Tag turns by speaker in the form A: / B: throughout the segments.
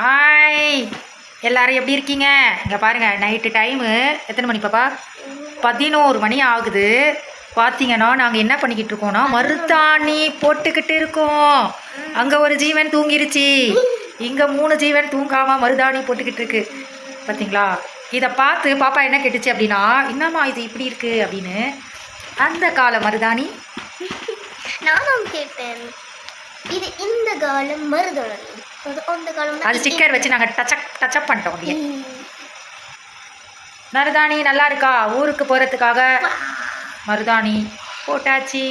A: Hi எல்லாரும் எப்படி இருக்கீங்க? இங்கே பாருங்கள், நைட்டு டைமு எத்தனை மணி பாப்பா? 11 மணி ஆகுது. பார்த்தீங்கன்னா நாங்கள் என்ன பண்ணிக்கிட்டு இருக்கோம்னா மருதாணி போட்டுக்கிட்டு இருக்கோம். அங்கே ஒரு ஜீவன் தூங்கிருச்சு, இங்கே 3 ஜீவன் தூங்காமல் மருதாணி போட்டுக்கிட்டு இருக்கு. பார்த்தீங்களா? இதை பார்த்து பாப்பா என்ன கேட்டுச்சு அப்படின்னா, என்னம்மா இது இப்படி இருக்குது அப்படின்னு. அந்த கால மருதாணி
B: நானும் கேட்டேன், இது இந்த காலம் மருதாணி, அந்த காலம்
A: அது ஸ்டிக்கர் வச்சு நாங்கள் டச்சப் பண்ணிட்டோம். அப்படியே மருதாணி நல்லா இருக்கா? ஊருக்கு போகிறதுக்காக மருதாணி போட்டாச்சு.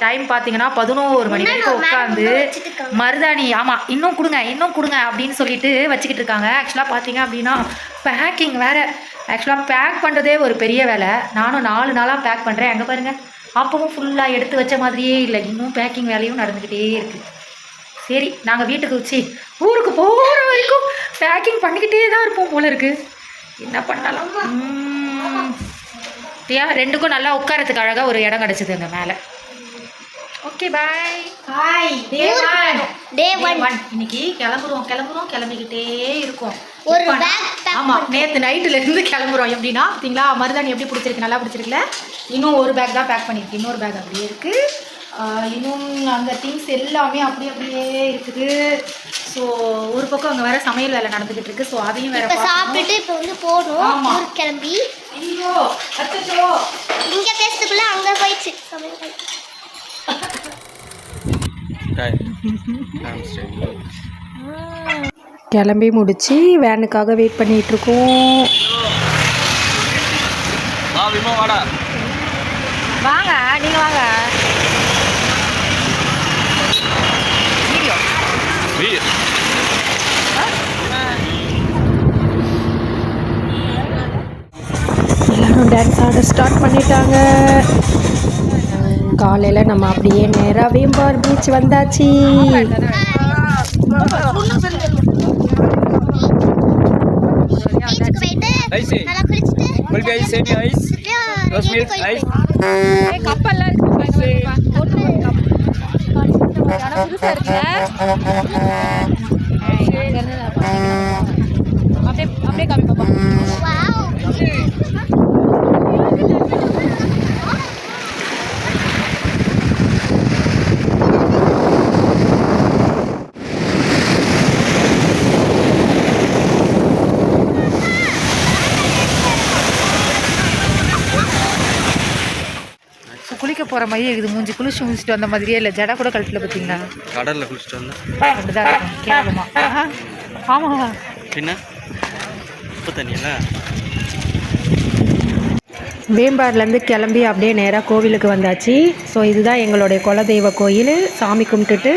A: டைம் பார்த்தீங்கன்னா 11 மணி வரைக்கும் உட்காந்து மருதாணி, ஆமாம் இன்னும் கொடுங்க அப்படின்னு சொல்லிட்டு வச்சுக்கிட்டு இருக்காங்க. ஆக்சுவலாக பார்த்தீங்க அப்படின்னா பேக்கிங் வேறு. ஆக்சுவலாக பேக் பண்ணுறதே ஒரு பெரிய வேலை. நானும் 4 நாளாக பேக் பண்ணுறேன். அங்கே பாருங்கள், அப்பவும் ஃபுல்லாக எடுத்து வச்ச மாதிரியே இல்லை, இன்னும் பேக்கிங் வேலையும் நடந்துக்கிட்டே இருக்குது. சரி, நாங்கள் வீட்டுக்கு ஊருக்கு போகிற வரைக்கும் பேக்கிங் பண்ணிக்கிட்டே தான் இருப்போம் போல இருக்குது. என்ன பண்ணலாம்? ஏன் 2க்கும் நல்லா உட்காரத்துக்கு அழகாக ஒரு இடம் கிடச்சிது அங்கே மேலே. Okay bye. Hi day one. இன்னைக்கு கிளம்பிக்கிட்டே இருக்கோம்.
B: ஒரு பேக்.
A: ஆமாம், நேற்று நைட்டுலேருந்து கிளம்புறோம். எப்படின்னா பார்த்தீங்களா, மருதாணி எப்படி பிடிச்சிருக்கு? நல்லா பிடிச்சிருக்குல்ல? இன்னும் ஒரு பேக் தான் பேக் பண்ணியிருக்கு, இன்னொரு பேக் அப்படியே இருக்குது. இன்னும் அங்கே திங்ஸ் எல்லாமே அப்படியே இருக்குது. ஸோ ஒரு பக்கம் அங்கே வேறு சமையல் வேலை நடந்துக்கிட்டு இருக்குது. ஸோ அதையும் வேறு
B: சாப்பிட்டுட்டு இப்போ வந்து போகணும் ஊருக்கு கிளம்பி.
A: ஐயோ அச்சோ,
B: இங்கே பேசுறதுக்குள்ளே அங்கே போயிடுச்சு சமையல்.
A: கிளம்பி முடிச்சு வேனுக்காக வெயிட் பண்ணிட்டு இருக்கோம். வாங்க, நீங்க வாங்க. எல்லாரும் டான்ஸ் ஆட ஸ்டார்ட் பண்ணிட்டாங்க. காலையில் நம்ம அப்படியே நேராக வேம்பார் பீச் வந்தாச்சு. அப்படியே காமி பாப்பா. குளிக்க போகிற மாதிரியே இருக்குது. மூஞ்சி குளிச்சுட்டு வந்த மாதிரியே இல்லை. ஜடை கூட கழட்டில் பார்த்தீங்களா?
C: கடலில் குளிச்சுட்டு வந்தேன்.
A: அப்படிதான் இருக்கும் கேவலமா. ஆமாம்,
C: பின்ன உப்பு தண்ணியில்.
A: வேம்பார்லேருந்து கிளம்பி அப்படியே நேராக கோவிலுக்கு வந்தாச்சு. ஸோ இதுதான் எங்களுடைய குலதெய்வ கோயில். சாமி கும்பிட்டுட்டு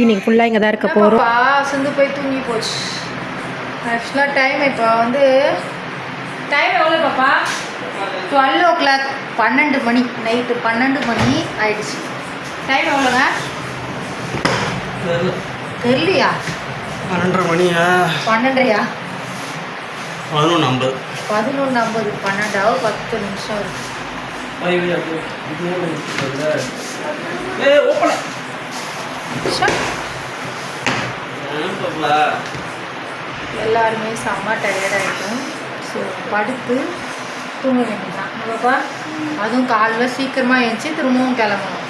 A: இன்னைக்கு ஃபுல்லாக இங்கே தான் இருக்க போகிறோம். சிந்து போய் தூங்கி போச்சு. ஆக்சுவலாக டைம் இப்போ வந்து டைம் எவ்வளோ பாப்பா? 12 o'clock. 12 மணி, நைட்டு 12 மணி ஆயிடுச்சு. டைம் எவ்வளோங்க தெரியலையா?
C: 12:30 மணியா?
A: 12:30யா?
C: 11:50.
A: 11:50. 12 10 நிமிஷம் இருக்கு. எல்லாருமே செம்ம டயர்டாகிட்டோம். ஸோ படுத்து தூங்க வேண்டியதுதான். பாப்பா அதுவும் காலைல சீக்கிரமாக எழுந்துச்சி திரும்பவும் கிளம்பணும்.